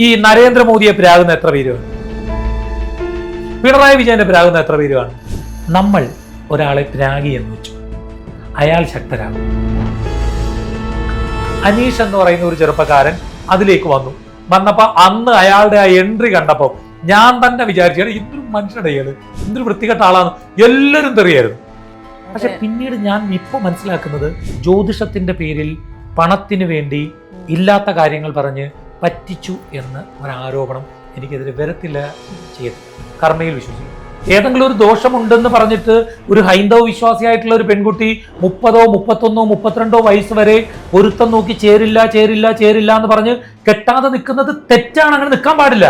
ഈ നരേന്ദ്രമോദിയെ പ്രാകുന്ന എത്ര പേരുമാണ്? പിണറായി വിജയനെ പ്രാകുന്ന എത്ര പേരുമാണ്? നമ്മൾ ഒരാളെ പ്രാഗി എന്ന് വെച്ചു, അയാൾ ശക്തരാകും. അനീഷ് എന്ന് പറയുന്ന ഒരു ചെറുപ്പക്കാരൻ അതിലേക്ക് വന്നപ്പോ അന്ന് അയാളുടെ ആ എൻട്രി കണ്ടപ്പോ ഞാൻ തന്നെ വിചാരിച്ചാണ് ഇതൊരു മനുഷ്യരുടെ ഇയാള് എന്തൊരു വൃത്തികെട്ട ആളാണ്, എല്ലാവരും തെറിയായിരുന്നു. പക്ഷെ പിന്നീട് ഞാൻ ഇപ്പൊ മനസ്സിലാക്കുന്നത് ജ്യോതിഷത്തിന്റെ പേരിൽ പണത്തിന് വേണ്ടി ഇല്ലാത്ത കാര്യങ്ങൾ പറഞ്ഞ് പറ്റിച്ചു എന്ന് ഒരാരോപണം എനിക്കെതിരെ വരത്തില്ല ചെയ്ത് കർമ്മയിൽ വിശ്വസിക്കും. ഏതെങ്കിലും ഒരു ദോഷമുണ്ടെന്ന് പറഞ്ഞിട്ട് ഒരു ഹൈന്ദവ വിശ്വാസിയായിട്ടുള്ള ഒരു പെൺകുട്ടി 30, 31, 32 വയസ്സ് വരെ പൊരുത്തം നോക്കി ചേരില്ല എന്ന് പറഞ്ഞ് കെട്ടാതെ നിൽക്കുന്നത് തെറ്റാണ്. അങ്ങനെ നിൽക്കാൻ പാടില്ല.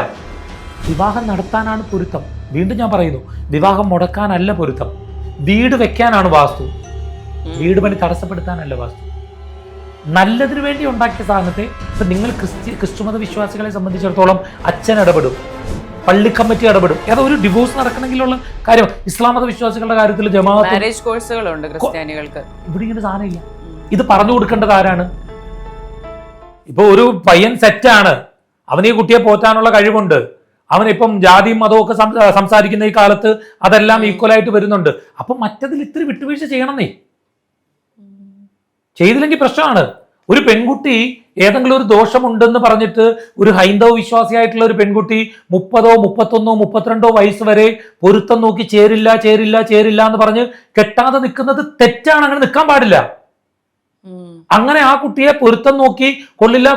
വിവാഹം നടത്താനാണ് പൊരുത്തം. വീണ്ടും ഞാൻ പറയുന്നു, വിവാഹം മുടക്കാനല്ല പൊരുത്തം. വീട് വെക്കാനാണ് വാസ്തു. വീട് പണി തടസ്സപ്പെടുത്താനല്ല വാസ്തു. നല്ലതിനു വേണ്ടി ഉണ്ടാക്കിയ സാധനത്തെ ഇപ്പൊ നിങ്ങൾ ക്രിസ്തുമത വിശ്വാസികളെ സംബന്ധിച്ചിടത്തോളം അച്ഛൻ ഇടപെടും, പള്ളി കമ്മിറ്റി ഇടപെടും. ഏതോ ഒരു ഡിവോഴ്സ് നടക്കണമെങ്കിലുള്ള കാര്യം. ഇസ്ലാം മത വിശ്വാസികളുടെ കാര്യത്തിൽ ജമാഅത്ത് മാരേജ് കോഴ്സുകളുണ്ട് ക്രിസ്ത്യാനികൾക്ക്. ഇവിടെ ഇങ്ങനെ സാധനമില്ല. ഇത് പറഞ്ഞു കൊടുക്കേണ്ടത് ആരാണ്? ഇപ്പൊ ഒരു പയ്യൻ സെറ്റാണ്, അവന് ഈ കുട്ടിയെ പോറ്റാനുള്ള കഴിവുണ്ട്, അവനിപ്പം ജാതിയും മതവും ഒക്കെ സംസാരിക്കുന്ന ഈ കാലത്ത് അതെല്ലാം ഈക്വലായിട്ട് വരുന്നുണ്ട്. അപ്പൊ മറ്റതിൽ ഇത്തിരി വിട്ടുവീഴ്ച ചെയ്യണമെന്നേ. ചെയ്തില്ലെങ്കിൽ പ്രശ്നമാണ്. ഒരു പെൺകുട്ടി ഏതെങ്കിലും ഒരു ദോഷമുണ്ടെന്ന് പറഞ്ഞിട്ട് ഒരു ഹൈന്ദവ വിശ്വാസിയായിട്ടുള്ള ഒരു പെൺകുട്ടി 30, 31, 32 വയസ്സ് വരെ പൊരുത്തം നോക്കി ചേരില്ല എന്ന് പറഞ്ഞ് കെട്ടാതെ നിൽക്കുന്നത് തെറ്റാണ്. അങ്ങനെ നിൽക്കാൻ പാടില്ല. അങ്ങനെ ആ കുട്ടിയെ പൊരുത്തം നോക്കി കൊള്ളില്ല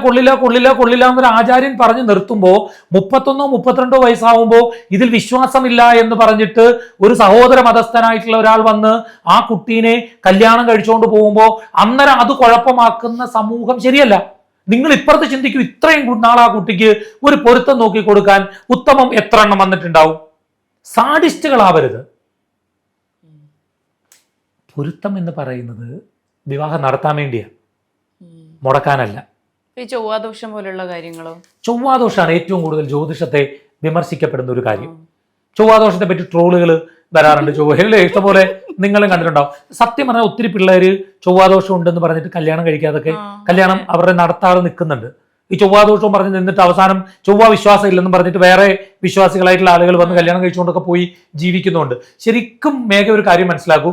എന്നൊരു ആചാര്യൻ പറഞ്ഞു നിർത്തുമ്പോൾ 31, 32 വയസ്സാവുമ്പോൾ ഇതിൽ വിശ്വാസമില്ല എന്ന് പറഞ്ഞിട്ട് ഒരു സഹോദര മതസ്ഥനായിട്ടുള്ള ഒരാൾ വന്ന് ആ കുട്ടീനെ കല്യാണം കഴിച്ചുകൊണ്ട് പോകുമ്പോൾ അന്നേരം അത് കുഴപ്പമാക്കുന്ന സമൂഹം ശരിയല്ല. നിങ്ങൾ ഇപ്പുറത്ത് ചിന്തിക്കൂ, ഇത്രയും നാൾ ആ കുട്ടിക്ക് ഒരു പൊരുത്തം നോക്കി കൊടുക്കാൻ ഉത്തമം എത്ര എണ്ണം വന്നിട്ടുണ്ടാവും? സാഡിസ്റ്റുകളാവരുത്. പൊരുത്തം എന്ന് പറയുന്നത് വിവാഹം നടത്താൻ വേണ്ടിയാണ്, മുടക്കാനല്ല. ഈ ചൊവ്വാദോഷം പോലുള്ള കാര്യങ്ങളോ? ചൊവ്വാദോഷമാണ് ഏറ്റവും കൂടുതൽ ജ്യോതിഷത്തെ വിമർശിക്കപ്പെടുന്ന ഒരു കാര്യം. ചൊവ്വാദോഷത്തെ പറ്റി ട്രോളുകൾ വരാറുണ്ട്. ചൊവ്വയിലെ ഇഷ്ടംപോലെ നിങ്ങളും കണ്ടിട്ടുണ്ടാവും. സത്യം പറഞ്ഞാൽ ഒത്തിരി പിള്ളേര് ചൊവ്വാദോഷം ഉണ്ടെന്ന് പറഞ്ഞിട്ട് കല്യാണം കഴിക്കാതൊക്കെ കല്യാണം അവരുടെ നടത്താതെ നിൽക്കുന്നുണ്ട്. ഈ ചൊവ്വാദോഷവും പറഞ്ഞ് നിന്നിട്ട് അവസാനം ചൊവ്വ വിശ്വാസം ഇല്ലെന്ന് പറഞ്ഞിട്ട് വേറെ വിശ്വാസികളായിട്ടുള്ള ആളുകൾ വന്ന് കല്യാണം കഴിച്ചുകൊണ്ടൊക്കെ പോയി ജീവിക്കുന്നുണ്ട്. ശരിക്കും മേഘ ഒരു കാര്യം മനസ്സിലാക്കൂ,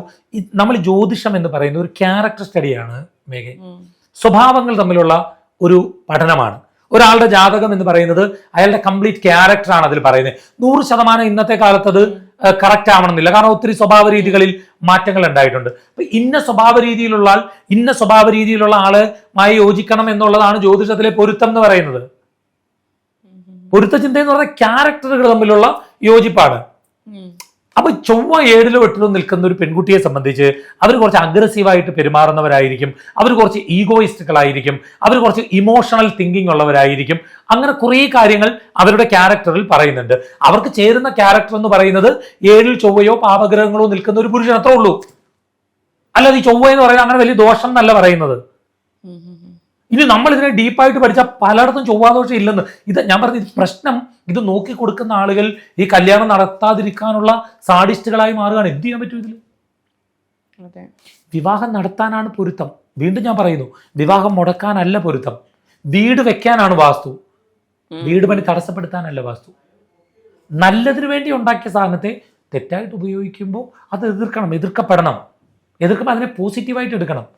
നമ്മൾ ജ്യോതിഷം എന്ന് പറയുന്ന ഒരു ക്യാരക്ടർ സ്റ്റഡിയാണ് മേഘ. സ്വഭാവങ്ങൾ തമ്മിലുള്ള ഒരു പഠനമാണ്. ഒരാളുടെ ജാതകം എന്ന് പറയുന്നത് അയാളുടെ കംപ്ലീറ്റ് ക്യാരക്ടറാണ് അതിൽ പറയുന്നത്. 100% ഇന്നത്തെ കാലത്ത് അത് കറക്റ്റ് ആവണമെന്നില്ല. കാരണം ഒത്തിരി സ്വഭാവ രീതികളിൽ മാറ്റങ്ങൾ ഉണ്ടായിട്ടുണ്ട്. അപ്പൊ ഇന്ന സ്വഭാവ രീതിയിലുള്ള ആളുമായി യോജിക്കണം എന്നുള്ളതാണ് ജ്യോതിഷത്തിലെ പൊരുത്തം എന്ന് പറയുന്നത്. പൊരുത്ത ചിന്ത എന്ന് പറഞ്ഞാൽ ക്യാരക്ടറുകൾ തമ്മിലുള്ള യോജിപ്പാണ്. അപ്പൊ ചൊവ്വ 7 8 നിൽക്കുന്ന ഒരു പെൺകുട്ടിയെ സംബന്ധിച്ച് അവർ കുറച്ച് അഗ്രസീവായിട്ട് പെരുമാറുന്നവരായിരിക്കും, അവർ കുറച്ച് ഈഗോയിസ്റ്റുകളായിരിക്കും, അവർ കുറച്ച് ഇമോഷണൽ തിങ്കിങ് ഉള്ളവരായിരിക്കും. അങ്ങനെ കുറേ കാര്യങ്ങൾ അവരുടെ ക്യാരക്ടറിൽ പറയുന്നുണ്ട്. അവർക്ക് ചേരുന്ന ക്യാരക്ടർ എന്ന് പറയുന്നത് 7 ചൊവ്വയോ പാപഗ്രഹങ്ങളോ നിൽക്കുന്ന ഒരു പുരുഷൻ അത്രേ ഉള്ളൂ. അല്ലാതെ ഈ ചൊവ്വ എന്ന് പറയുന്നത് അങ്ങനെ വലിയ ദോഷം എന്നല്ല പറയുന്നത്. ഇനി നമ്മൾ ഇതിനെ ഡീപ്പായിട്ട് പഠിച്ചാൽ പലയിടത്തും ചൊവ്വാദോഷം ഇല്ലെന്ന്. ഇത് ഞാൻ പറഞ്ഞ പ്രശ്നം, ഇത് നോക്കി കൊടുക്കുന്ന ആളുകൾ ഈ കല്യാണം നടത്താതിരിക്കാനുള്ള സാഡിസ്റ്റുകളായി മാറുകയാണ്. എന്ത് ചെയ്യാൻ പറ്റും ഇതിൽ? വിവാഹം നടത്താനാണ് പൊരുത്തം. വീണ്ടും ഞാൻ പറയുന്നു, വിവാഹം മുടക്കാനല്ല പൊരുത്തം. വീട് വെക്കാനാണ് വാസ്തു. വീട് പണി തടസ്സപ്പെടുത്താനല്ല വാസ്തു. നല്ലതിനു വേണ്ടി ഉണ്ടാക്കിയ സാധനത്തെ തെറ്റായിട്ട് ഉപയോഗിക്കുമ്പോൾ അത് എതിർക്കുമ്പോൾ അതിനെ പോസിറ്റീവായിട്ട് എടുക്കണം.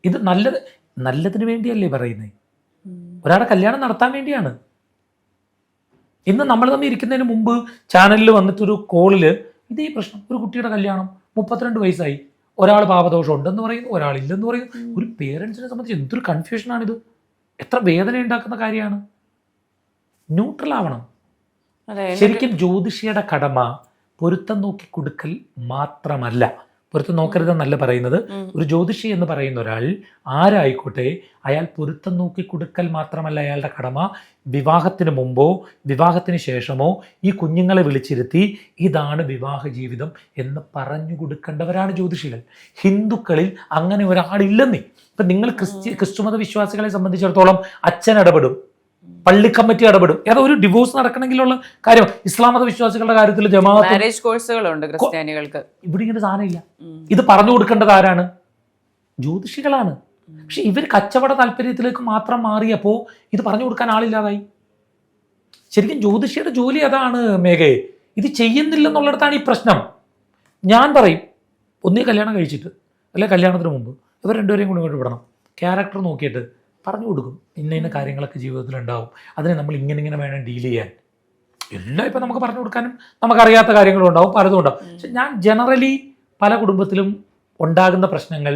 ഇത് നല്ലതിന് വേണ്ടിയല്ലേ പറയുന്നത്? ഒരാളെ കല്യാണം നടത്താൻ വേണ്ടിയാണ്. ഇന്ന് നമ്മൾ തമ്മിൽ ഇരിക്കുന്നതിന് മുമ്പ് ചാനലിൽ വന്നിട്ടൊരു കോളില് ഇതേ പ്രശ്നം. ഒരു കുട്ടിയുടെ കല്യാണം 32 വയസ്സായി, ഒരാൾ പാപദോഷം ഉണ്ടെന്ന് പറയുന്നു, ഒരാളില്ലെന്ന് പറയുന്നു. ഒരു പേരൻസിനെ സംബന്ധിച്ച് എന്തൊരു കൺഫ്യൂഷനാണിത്. എത്ര വേദന ഉണ്ടാക്കുന്ന കാര്യമാണ്. ന്യൂട്രൽ ആവണം. ശരിക്കും ജ്യോതിഷിയുടെ കടമ പൊരുത്തം നോക്കി കൊടുക്കൽ മാത്രമല്ല. പൊരുത്തം നോക്കരുതെന്നല്ല പറയുന്നത്. ഒരു ജ്യോതിഷി എന്ന് പറയുന്ന ഒരാൾ ആരായിക്കോട്ടെ, അയാൾ പൊരുത്തം നോക്കി കൊടുക്കൽ മാത്രമല്ല അയാളുടെ കടമ. വിവാഹത്തിന് മുമ്പോ വിവാഹത്തിന് ശേഷമോ ഈ കുഞ്ഞുങ്ങളെ വിളിച്ചിരുത്തി ഇതാണ് വിവാഹ ജീവിതം എന്ന് പറഞ്ഞു കൊടുക്കേണ്ടവരാണ് ജ്യോതിഷികൾ. ഹിന്ദുക്കളിൽ അങ്ങനെ ഒരാളില്ലെന്നേ. ഇപ്പം നിങ്ങൾ ക്രിസ്തുമത വിശ്വാസികളെ സംബന്ധിച്ചിടത്തോളം അച്ഛൻ ഇടപെടും, പള്ളി കമ്മിറ്റി ഇടപെടും. ഏതോ ഒരു ഡിവോഴ്സ് നടക്കണമെങ്കിലുള്ള കാര്യം. ഇസ്ലാം മത വിശ്വാസികളുടെ കാര്യത്തിൽ ജമാഅത്ത് മാരേജ് കോഴ്സുകളുണ്ട് ക്രിസ്ത്യാനികൾക്ക്. ഇവിടെ ഇങ്ങനെ സാധനമില്ല. ഇത് പറഞ്ഞു കൊടുക്കേണ്ടത് ആരാണ്? ജ്യോതിഷികളാണ്. പക്ഷെ ഇവർ കച്ചവട താല്പര്യത്തിലേക്ക് മാത്രം മാറിയപ്പോൾ ഇത് പറഞ്ഞു കൊടുക്കാൻ ആളില്ലാതായി. ശരിക്കും ജ്യോതിഷിയുടെ ജോലി അതാണ് മേഘയെ. ഇത് ചെയ്യുന്നില്ലെന്നുള്ളിടത്താണ് ഈ പ്രശ്നം. ഞാൻ പറയും, ഒന്നേ കല്യാണം കഴിച്ചിട്ട് അല്ലെ കല്യാണത്തിന് മുമ്പ് ഇവർ രണ്ടുപേരെയും കൂടി ഇങ്ങോട്ട് വിടണം. ക്യാരക്ടർ നോക്കിയിട്ട് പറഞ്ഞു കൊടുക്കും, ഇന്ന ഇന്ന കാര്യങ്ങളൊക്കെ ജീവിതത്തിൽ ഉണ്ടാവും, അതിനെ നമ്മൾ ഇങ്ങനെ വേണം ഡീൽ ചെയ്യാൻ. എല്ലാം ഇപ്പം നമുക്ക് പറഞ്ഞു കൊടുക്കാനും നമുക്കറിയാത്ത കാര്യങ്ങളും ഉണ്ടാവും, പലതും ഉണ്ടാവും. പക്ഷെ ഞാൻ ജനറലി പല കുടുംബത്തിലും ഉണ്ടാകുന്ന പ്രശ്നങ്ങൾ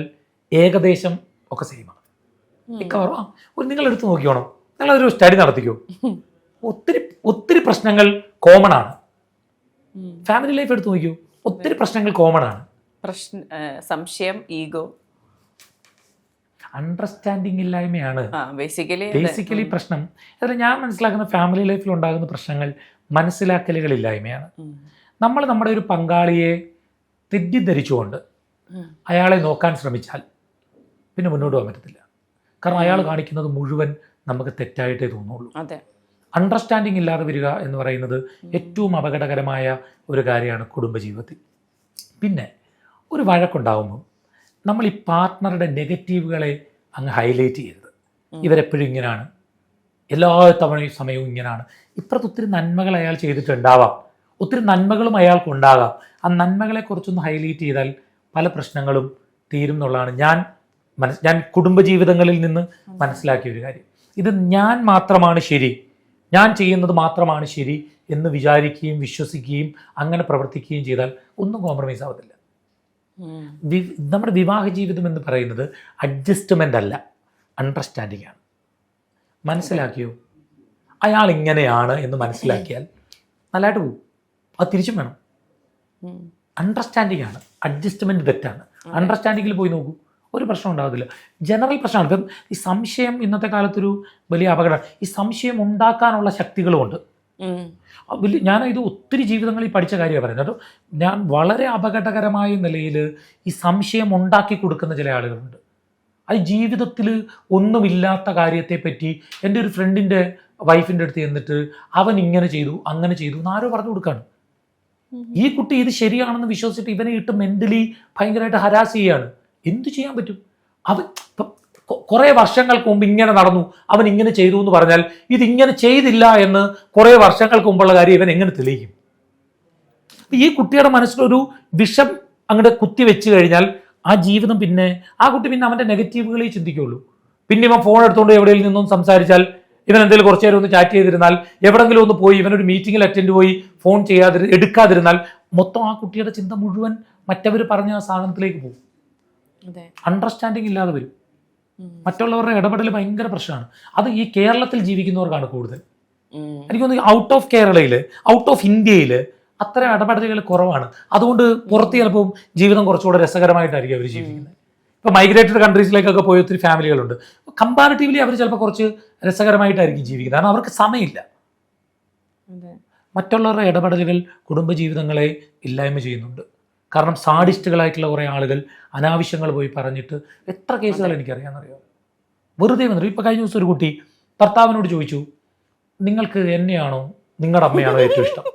ഏകദേശം ഒക്കെ സെയിമാണ്. മിക്കവാറും നിങ്ങളെടുത്ത് നോക്കിയോണം, നിങ്ങളതൊരു സ്റ്റഡി നടത്തിക്കോ. ഒത്തിരി പ്രശ്നങ്ങൾ കോമൺ ആണ്. ഫാമിലി ലൈഫ് എടുത്ത് നോക്കിയോ, ഒത്തിരി പ്രശ്നങ്ങൾ കോമൺ ആണ്. സംശയം, ഈഗോ, അണ്ടർസ്റ്റാൻഡിങ് ഇല്ലായ്മയാണ് ബേസിക്കലി പ്രശ്നം. അതിൽ ഞാൻ മനസ്സിലാക്കുന്ന ഫാമിലി ലൈഫിൽ ഉണ്ടാകുന്ന പ്രശ്നങ്ങൾ മനസ്സിലാക്കലുകളില്ലായ്മയാണ്. നമ്മൾ നമ്മുടെ ഒരു പങ്കാളിയെ തെറ്റിദ്ധരിച്ചുകൊണ്ട് അയാളെ നോക്കാൻ ശ്രമിച്ചാൽ പിന്നെ മുന്നോട്ട് പോകാൻ പറ്റത്തില്ല. കാരണം അയാൾ കാണിക്കുന്നത് മുഴുവൻ നമുക്ക് തെറ്റായിട്ടേ തോന്നുള്ളൂ. അണ്ടർസ്റ്റാൻഡിങ് ഇല്ലാതെ വരിക എന്ന് പറയുന്നത് ഏറ്റവും അപകടകരമായ ഒരു കാര്യമാണ് കുടുംബജീവിതത്തിൽ. പിന്നെ ഒരു വഴക്കുണ്ടാകുമ്പോൾ നമ്മൾ ഈ പാർട്ട്ണറുടെ നെഗറ്റീവുകളെ അങ്ങ് ഹൈലൈറ്റ് ചെയ്യരുത്. ഇവരെപ്പോഴും ഇങ്ങനെയാണ്, എല്ലാ തവണയും സമയവും ഇങ്ങനെയാണ്. ഇപ്പുറത്ത് ഒത്തിരി നന്മകൾ അയാൾ ചെയ്തിട്ടുണ്ടാവാം, ഒത്തിരി നന്മകളും അയാൾക്കുണ്ടാകാം. ആ നന്മകളെക്കുറിച്ചൊന്ന് ഹൈലൈറ്റ് ചെയ്താൽ പല പ്രശ്നങ്ങളും തീരും എന്നുള്ളതാണ് ഞാൻ കുടുംബജീവിതങ്ങളിൽ നിന്ന് മനസ്സിലാക്കിയ ഒരു കാര്യം. ഇത് ഞാൻ മാത്രമാണ് ശരി, ഞാൻ ചെയ്യുന്നത് മാത്രമാണ് ശരി എന്ന് വിചാരിക്കുകയും വിശ്വസിക്കുകയും അങ്ങനെ പ്രവർത്തിക്കുകയും ചെയ്താൽ ഒന്നും കോംപ്രമൈസ് ആവത്തില്ല. നമ്മുടെ വിവാഹ ജീവിതം എന്ന് പറയുന്നത് അഡ്ജസ്റ്റ്മെൻ്റ് അല്ല, അണ്ടർസ്റ്റാൻഡിങ് ആണ്. മനസ്സിലാക്കിയോ? അയാൾ ഇങ്ങനെയാണ് എന്ന് മനസ്സിലാക്കിയാൽ നല്ലതായിട്ട് പോകും. അത് തിരിച്ചും വേണം. അണ്ടർസ്റ്റാൻഡിങ് ആണ്, അഡ്ജസ്റ്റ്മെൻറ്റ് തെറ്റാണ്. അണ്ടർസ്റ്റാൻഡിങ്ങിൽ പോയി നോക്കൂ, ഒരു പ്രശ്നം ഉണ്ടാകത്തില്ല. ജനറൽ പ്രശ്നമാണ്. ഇപ്പം ഈ സംശയം ഇന്നത്തെ കാലത്തൊരു വലിയ അപകടമാണ്. ഈ സംശയം ഉണ്ടാക്കാനുള്ള ശക്തികളുമുണ്ട്. ഞാൻ ഇത് ഒത്തിരി ജീവിതങ്ങളിൽ പഠിച്ച കാര്യമാണ് പറയുന്നത് കേട്ടോ. ഞാൻ വളരെ അപകടകരമായ നിലയിൽ ഈ സംശയം ഉണ്ടാക്കി കൊടുക്കുന്ന ചില ആളുകളുണ്ട്. അത് ജീവിതത്തിൽ ഒന്നുമില്ലാത്ത കാര്യത്തെപ്പറ്റി എൻ്റെ ഒരു ഫ്രണ്ടിൻ്റെ വൈഫിൻ്റെ അടുത്ത് ചെന്നിട്ട് അവൻ ഇങ്ങനെ ചെയ്തു അങ്ങനെ ചെയ്തു എന്ന് ആരോ പറഞ്ഞു കൊടുക്കുകയാണ്. ഈ കുട്ടി ഇത് ശരിയാണെന്ന് വിശ്വസിച്ചിട്ട് ഇവനെ ഇട്ട് മെൻ്റലി ഭയങ്കരമായിട്ട് ഹരാസ് ചെയ്യുകയാണ്. എന്തു ചെയ്യാൻ പറ്റും? അവൻ ഇപ്പം കുറേ വർഷങ്ങൾക്ക് മുമ്പ് ഇങ്ങനെ നടന്നു, അവൻ ഇങ്ങനെ ചെയ്തു എന്ന് പറഞ്ഞാൽ ഇതിങ്ങനെ ചെയ്തില്ല എന്ന് കുറേ വർഷങ്ങൾക്ക് മുമ്പുള്ള കാര്യം ഇവൻ എങ്ങനെ തെളിയിക്കും? ഈ കുട്ടിയുടെ മനസ്സിലൊരു വിഷം അങ്ങോട്ട് കുത്തി വെച്ച് കഴിഞ്ഞാൽ ആ ജീവിതം പിന്നെ ആ കുട്ടി പിന്നെ അവൻ്റെ നെഗറ്റീവുകളെ ചിന്തിക്കുകയുള്ളൂ. പിന്നെ ഇവൻ ഫോൺ എടുത്തുകൊണ്ട് എവിടെയിൽ നിന്നും സംസാരിച്ചാൽ, ഇവൻ എന്തെങ്കിലും കുറച്ച് നേരം ഒന്ന് ചാറ്റ് ചെയ്തിരുന്നാൽ, എവിടെങ്കിലും ഒന്ന് പോയി ഇവനൊരു മീറ്റിങ്ങിൽ അറ്റൻഡ് പോയി ഫോൺ എടുക്കാതിരുന്നാൽ മൊത്തം ആ കുട്ടിയുടെ ചിന്ത മുഴുവൻ മറ്റവർ പറഞ്ഞ ആ സാധനത്തിലേക്ക് പോകും. അണ്ടർസ്റ്റാൻഡിങ് ഇല്ലാതെ വരും. മറ്റുള്ളവരുടെ ഇടപെടൽ ഭയങ്കര പ്രശ്നമാണ്. അത് ഈ കേരളത്തിൽ ജീവിക്കുന്നവർക്കാണ് കൂടുതൽ. എനിക്ക് തോന്നുന്നു ഔട്ട് ഓഫ് കേരളയിൽ, ഔട്ട് ഓഫ് ഇന്ത്യയിൽ അത്തരം ഇടപെടലുകൾ കുറവാണ്. അതുകൊണ്ട് പുറത്ത് ചിലപ്പോൾ ജീവിതം കുറച്ചുകൂടെ രസകരമായിട്ടായിരിക്കും അവർ ജീവിക്കുന്നത്. ഇപ്പോൾ മൈഗ്രേറ്റഡ് കൺട്രീസിലേക്കൊക്കെ പോയ ഒത്തിരി ഫാമിലികളുണ്ട്. കമ്പാരിറ്റീവ്ലി അവർ ചിലപ്പോൾ കുറച്ച് രസകരമായിട്ടായിരിക്കും ജീവിക്കുന്നത്. കാരണം അവർക്ക് സമയമില്ല. മറ്റുള്ളവരുടെ ഇടപെടലുകൾ കുടുംബജീവിതങ്ങളെ ഇല്ലായ്മ ചെയ്യുന്നുണ്ട്. കാരണം സാഡിസ്റ്റുകളായിട്ടുള്ള കുറേ ആളുകൾ അനാവശ്യങ്ങൾ പോയി പറഞ്ഞിട്ട് എത്ര കേസുകൾ എനിക്കറിയാമെന്നറിയാം. വെറുതെ വന്നിട്ട് ഇപ്പോൾ കഴിഞ്ഞ ദിവസം ഒരു കുട്ടി ഭർത്താവിനോട് ചോദിച്ചു, നിങ്ങൾക്ക് എന്നെയാണോ നിങ്ങളുടെ അമ്മയാണോ ഏറ്റവും ഇഷ്ടം?